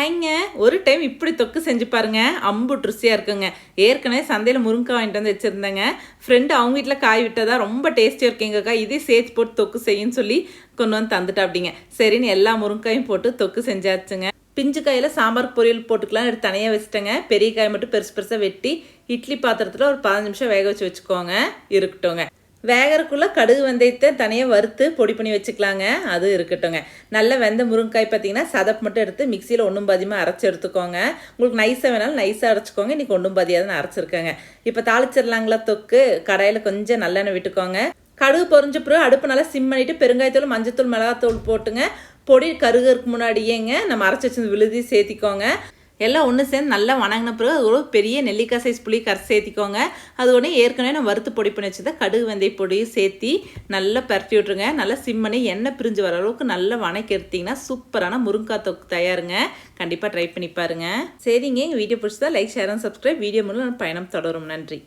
ஹாய்ங்க, ஒரு டைம் இப்படி தொக்கு செஞ்சு பாருங்க, அம்புட்டு ருசியாக இருக்குங்க. ஏற்கனவே சந்தையில் முருங்கைக்காய் வாங்கிட்டு வந்து வச்சுருந்தேங்க. ஃப்ரெண்டு அவங்க வீட்டில் காய் விட்டதா ரொம்ப டேஸ்டியாக இருக்குங்கக்கா, இதே சேர்த்து போட்டு தொக்கு செய்யுன்னு சொல்லி கொண்டு வந்து தந்துட்டா அப்படிங்க. சரின்னு எல்லா முருங்கைக்காயும் போட்டு தொக்கு செஞ்சாச்சுங்க. பிஞ்சு காயில் சாம்பார் பொரியல் போட்டுக்கலாம் எடுத்து தனியாக வச்சுட்டேங்க. பெரிய காய் மட்டும் பெருசு பெருசாக வெட்டி இட்லி பாத்திரத்தில் ஒரு 15 நிமிஷம் வேக வச்சு வச்சுக்கோங்க, இருக்கட்டும்ங்க. வேகறக்குள்ளே கடுகு வெந்தயத்தை தனியாக வறுத்து பொடி பண்ணி வச்சுக்கலாங்க, அது இருக்கட்டும்ங்க. நல்ல வெந்த முருங்கைக்காய் பார்த்தீங்கன்னா சதப்பு மட்டும் எடுத்து மிக்சியில் ஒன்றும் பாதியமாக அரைச்சி எடுத்துக்கோங்க. உங்களுக்கு நைஸாக வேணாலும் நைஸாக அரைச்சிக்கோங்க. இன்றைக்கி ஒன்றும் பாதியாக தான் அரைச்சிருக்கேங்க. இப்போ தாளிச்சிடலாங்களா தொக்கு. கடாயில் கொஞ்சம் நல்லெண்ணெய் விட்டுக்கோங்க. கடுகு பொரிஞ்ச பிறகு அடுப்பு நல்லா சிம் பண்ணிவிட்டு பெருங்காயத்தூள் மஞ்சத்தூள் மிளகாத்தூள் போட்டுங்க. பொடி கருகிறதுக்கு முன்னாடியேங்க நம்ம அரைச்சி வச்சு விழுதி சேர்த்திக்கோங்க. எல்லாம் ஒன்று சேர்ந்து நல்லா வணங்கின பிறகு அது ஒரு பெரிய நெல்லிக்காய் சைஸ் புளி கரைச்சி சேர்த்திக்கோங்க. அது உடனே ஏற்கனவே நான் வறுத்து பொடி பண்ணி வச்சுதான் கடுகு வெந்தய பொடியும் சேர்த்தி நல்லா பரட்டி விட்ருங்க. நல்லா சிம் பண்ணி எண்ணெய் பிரிஞ்சு வர அளவுக்கு நல்லா வணக்கி எடுத்திங்கன்னா சூப்பரான முருங்கைக்காய் தொக்கு தயாருங்க. கண்டிப்பாக ட்ரை பண்ணி பாருங்கள். சரிங்க, எங்கள் வீடியோ பிடிச்சதா like, share and subscribe. Video மூலம் பயணம் தொடரும். நன்றி.